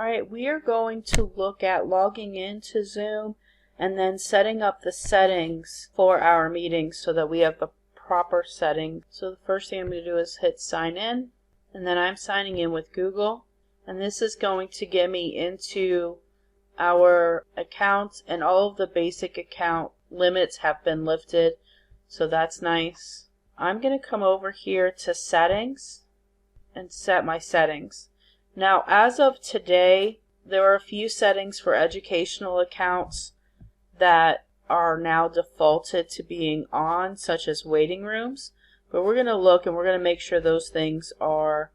Alright, we are going to look at logging into Zoom and then setting up the settings for our meetings so that we have the proper settings. So the first thing I'm going to do is hit sign in, and then I'm signing in with Google, and this is going to get me into our accounts, and all of the basic account limits have been lifted, so that's nice. I'm going to come over here to settings and set my settings. Now, as of today, there are a few settings for educational accounts that are now defaulted to being on, such as waiting rooms. But we're going to look and we're going to make sure those things are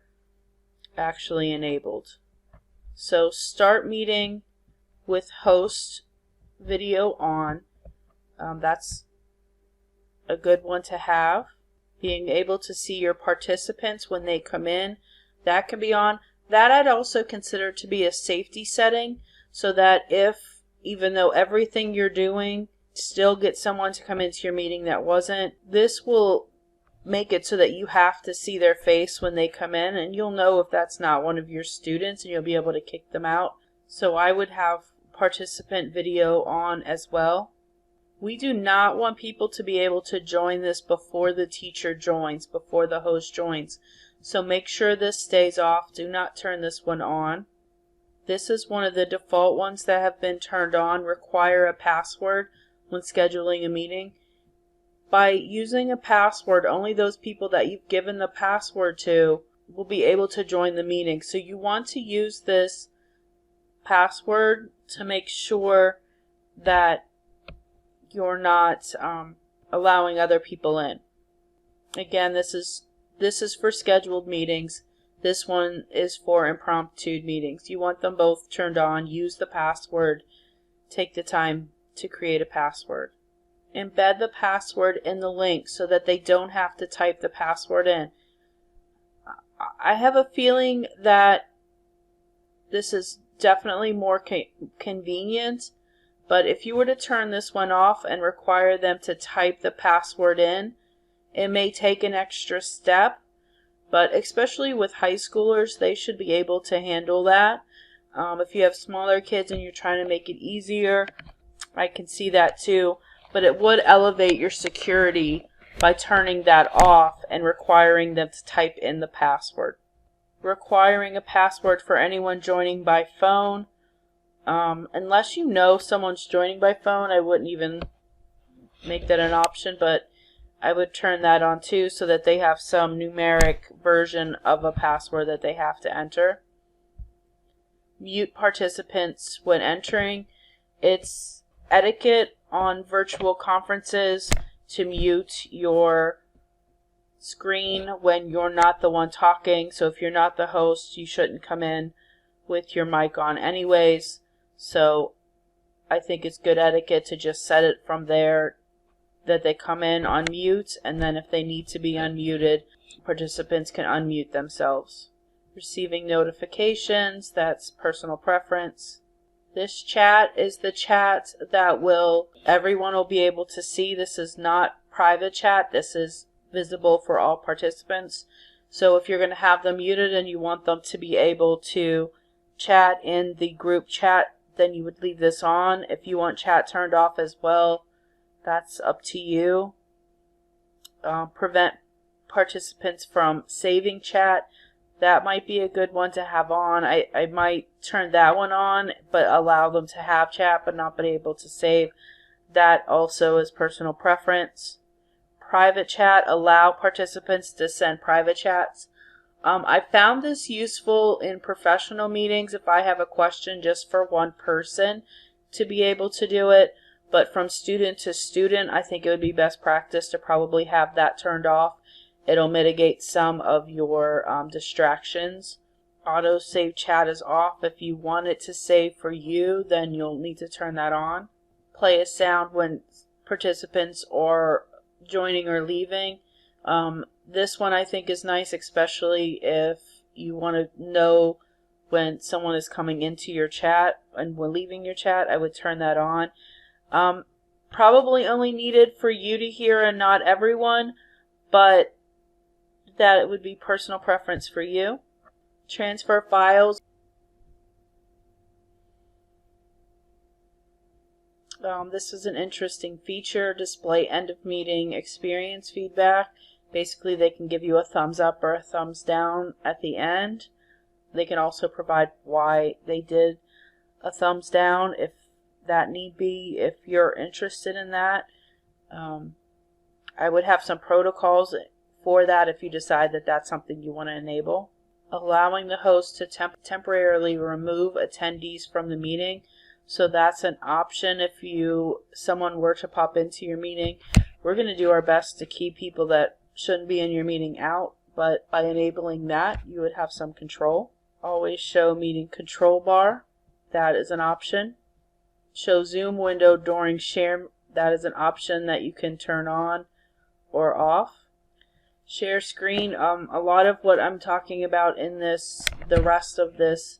actually enabled. So start meeting with host video on. That's a good one to have. Being able to see your participants when they come in, that can be on. That I'd also consider to be a safety setting, so that if, even though everything you're doing still gets someone to come into your meeting that wasn't, this will make it so that you have to see their face when they come in, and you'll know if that's not one of your students and you'll be able to kick them out. So I would have participant video on as well. We do not want people to be able to join this before the teacher joins, before the host joins. So make sure this stays off. Do not turn this one on. This is one of the default ones that have been turned on. Require a password when scheduling a meeting. By using a password, only those people that you've given the password to will be able to join the meeting. So you want to use this password to make sure that you're not allowing other people in. Again, this is for scheduled meetings. This one is for impromptu meetings. You want them both turned on. Use the password. Take the time to create a password. Embed the password in the link so that they don't have to type the password in. I have a feeling that this is definitely more convenient, but if you were to turn this one off and require them to type the password in, it may take an extra step, but especially with high schoolers, they should be able to handle that. If you have smaller kids and you're trying to make it easier, I can see that too, but it would elevate your security by turning that off and requiring them to type in the password. Requiring a password for anyone joining by phone. Unless you know someone's joining by phone, I wouldn't even make that an option, but I would turn that on too so that they have some numeric version of a password that they have to enter. Mute participants when entering. It's etiquette on virtual conferences to mute your screen when you're not the one talking. So if you're not the host, you shouldn't come in with your mic on anyways. So I think it's good etiquette to just set it from there that they come in on mute, and then if they need to be unmuted, participants can unmute themselves. Receiving notifications, that's personal preference. This chat is the chat that everyone will be able to see. This is not private chat. This is visible for all participants. So if you're going to have them muted and you want them to be able to chat in the group chat, then you would leave this on. If you want chat turned off as well, that's up to you. Prevent participants from saving chat. That might be a good one to have on. I might turn that one on, but allow them to have chat but not be able to save. That also is personal preference. Private chat. Allow participants to send private chats. I found this useful in professional meetings if I have a question just for one person to be able to do it. But from student to student, I think it would be best practice to probably have that turned off. It'll mitigate some of your distractions. Auto save chat is off. If you want it to save for you, then you'll need to turn that on. Play a sound when participants are joining or leaving. This one I think is nice, especially if you want to know when someone is coming into your chat and when leaving your chat. I would turn that on. Probably only needed for you to hear and not everyone, but that it would be personal preference for you. Transfer files. This is an interesting feature, display end of meeting experience feedback. Basically, they can give you a thumbs up or a thumbs down at the end. They can also provide why they did a thumbs down if that need be, if you're interested in that. I would have some protocols for that if you decide that that's something you want to enable. Allowing the host to temporarily remove attendees from the meeting. So that's an option if someone were to pop into your meeting. We're going to do our best to keep people that shouldn't be in your meeting out, but by enabling that, you would have some control. Always show meeting control bar. That is an option. Show Zoom window during share. That is an option that you can turn on or off. Share screen. A lot of what I'm talking about in the rest of this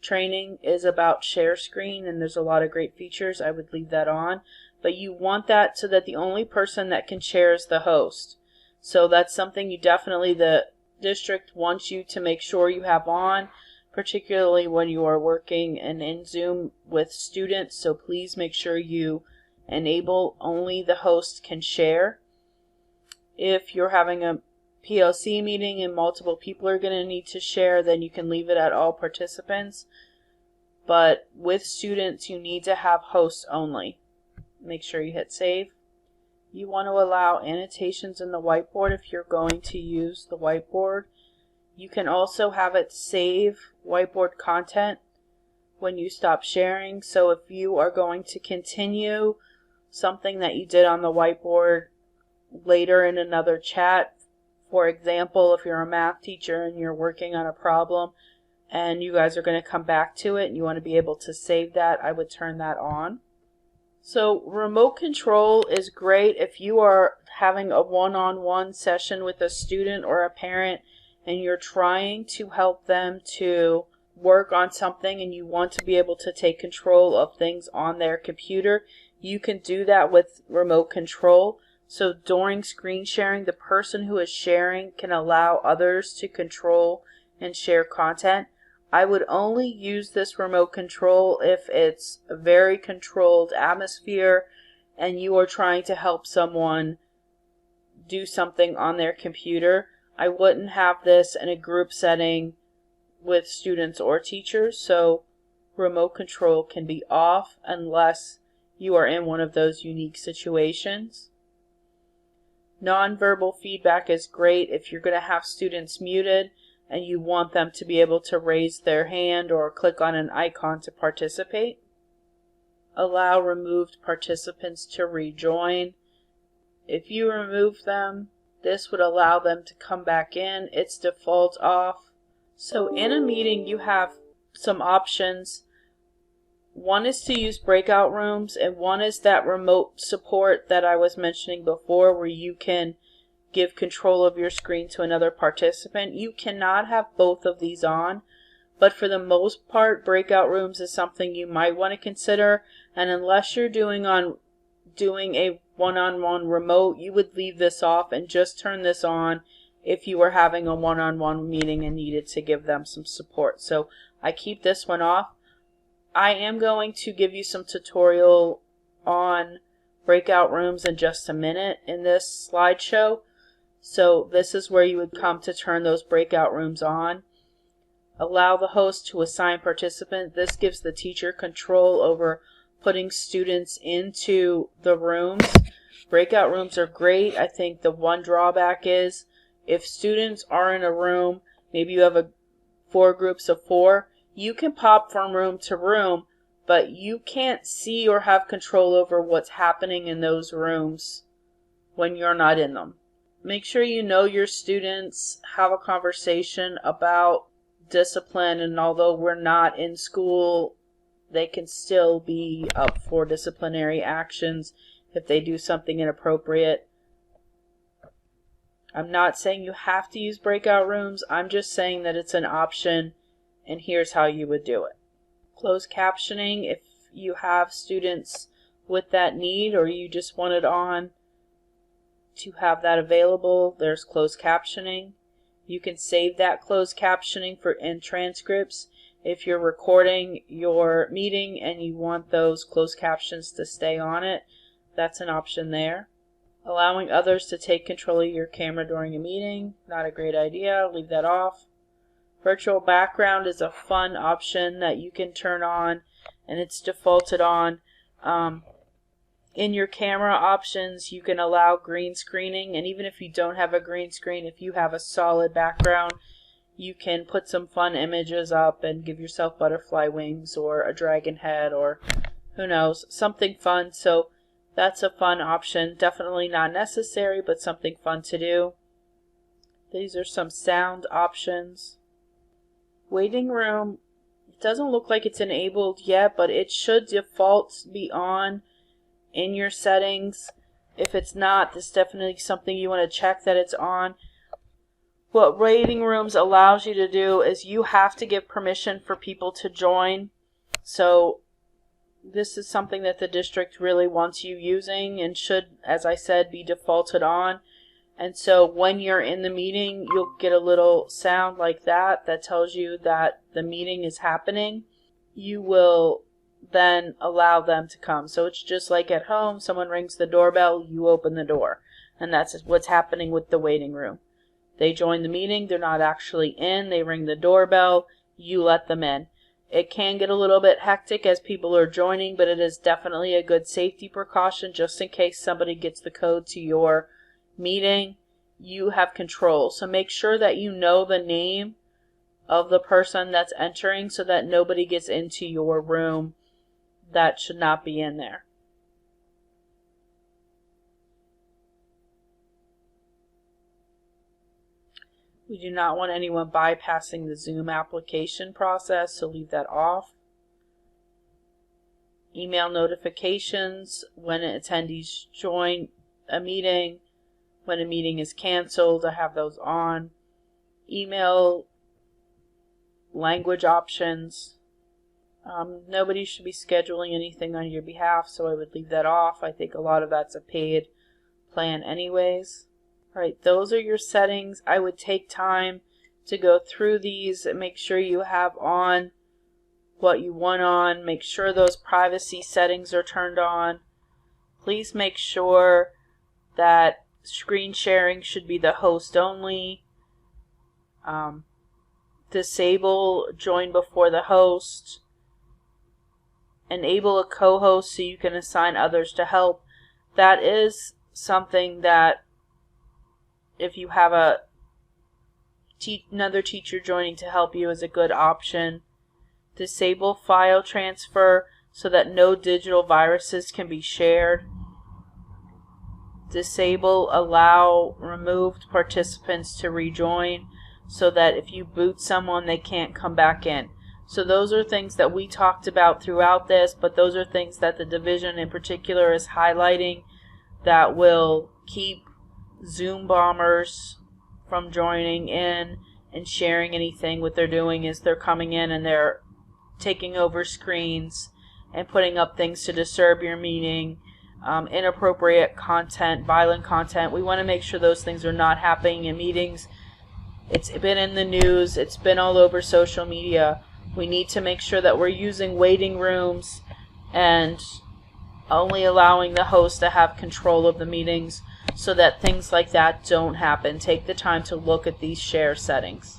training is about share screen, and there's a lot of great features. I would leave that on, but you want that so that the only person that can share is the host. So that's something the district wants you to make sure you have on, particularly when you are working and in Zoom with students. So please make sure you enable only the host can share. If you're having a PLC meeting and multiple people are going to need to share, then you can leave it at all participants. But with students, you need to have hosts only. Make sure you hit save. You want to allow annotations in the whiteboard if you're going to use the whiteboard. You can also have it save whiteboard content when you stop sharing. So if you are going to continue something that you did on the whiteboard later in another chat, for example, if you're a math teacher and you're working on a problem and you guys are going to come back to it and you want to be able to save that, I would turn that on. So remote control is great if you are having a one-on-one session with a student or a parent and you're trying to help them to work on something and you want to be able to take control of things on their computer. You can do that with remote control. So during screen sharing, the person who is sharing can allow others to control and share content. I would only use this remote control if it's a very controlled atmosphere and you are trying to help someone do something on their computer. I wouldn't have this in a group setting with students or teachers, so remote control can be off unless you are in one of those unique situations. Nonverbal feedback is great if you're going to have students muted and you want them to be able to raise their hand or click on an icon to participate. Allow removed participants to rejoin. If you remove them, this would allow them to come back in. It's default off. So in a meeting, you have some options. One is to use breakout rooms, and one is that remote support that I was mentioning before, where you can give control of your screen to another participant. You cannot have both of these on, but for the most part, breakout rooms is something you might want to consider, and unless you're doing a one-on-one remote, you would leave this off and just turn this on if you were having a one-on-one meeting and needed to give them some support. So I keep this one off. I am going to give you some tutorial on breakout rooms in just a minute in this slideshow. So this is where you would come to turn those breakout rooms on. Allow the host to assign participant. This gives the teacher control over putting students into the rooms. Breakout rooms are great. I think the one drawback is if students are in a room, maybe you have 4 groups of 4, you can pop from room to room, but you can't see or have control over what's happening in those rooms when you're not in them. Make sure you know your students, have a conversation about discipline, and although we're not in school, they can still be up for disciplinary actions if they do something inappropriate. I'm not saying you have to use breakout rooms, I'm just saying that it's an option and here's how you would do it. Closed captioning, if you have students with that need or you just want it on to have that available, there's closed captioning. You can save that closed captioning in transcripts. If you're recording your meeting and you want those closed captions to stay on it, that's an option there. Allowing others to take control of your camera during a meeting, not a great idea, leave that off. Virtual background is a fun option that you can turn on, and it's defaulted on. In your camera options, you can allow green screening, and even if you don't have a green screen, if you have a solid background, you can put some fun images up and give yourself butterfly wings or a dragon head or who knows, something fun. So that's a fun option. Definitely not necessary, but something fun to do. These are some sound options. Waiting room, it doesn't look like it's enabled yet, but it should default be on in your settings. If it's not, this is definitely something you want to check that it's on. What waiting rooms allows you to do is you have to give permission for people to join. So this is something that the district really wants you using and should, as I said, be defaulted on. And so when you're in the meeting, you'll get a little sound like that that tells you that the meeting is happening. You will then allow them to come. So it's just like at home, someone rings the doorbell, you open the door. And that's what's happening with the waiting room. They join the meeting, they're not actually in, they ring the doorbell, you let them in. It can get a little bit hectic as people are joining, but it is definitely a good safety precaution just in case somebody gets the code to your meeting. You have control. So make sure that you know the name of the person that's entering so that nobody gets into your room that should not be in there. We do not want anyone bypassing the Zoom application process, so leave that off. Email notifications when attendees join a meeting, when a meeting is canceled, I have those on. Email language options. Nobody should be scheduling anything on your behalf, so I would leave that off. I think a lot of that's a paid plan anyways. Alright, those are your settings. I would take time to go through these and make sure you have on what you want on. Make sure those privacy settings are turned on. Please make sure that screen sharing should be the host only. Disable join before the host. Enable a co-host so you can assign others to help. That is something that if you have another teacher joining to help you is a good option. Disable file transfer so that no digital viruses can be shared. Disable allow removed participants to rejoin so that if you boot someone, they can't come back in. So those are things that we talked about throughout this, but those are things that the division in particular is highlighting that will keep Zoom bombers from joining in and sharing anything. What they're doing is they're coming in and they're taking over screens and putting up things to disturb your meeting, inappropriate content, violent content. We want to make sure those things are not happening in meetings. It's been in the news. It's been all over social media. We need to make sure that we're using waiting rooms and only allowing the host to have control of the meetings so that things like that don't happen. Take the time to look at these share settings.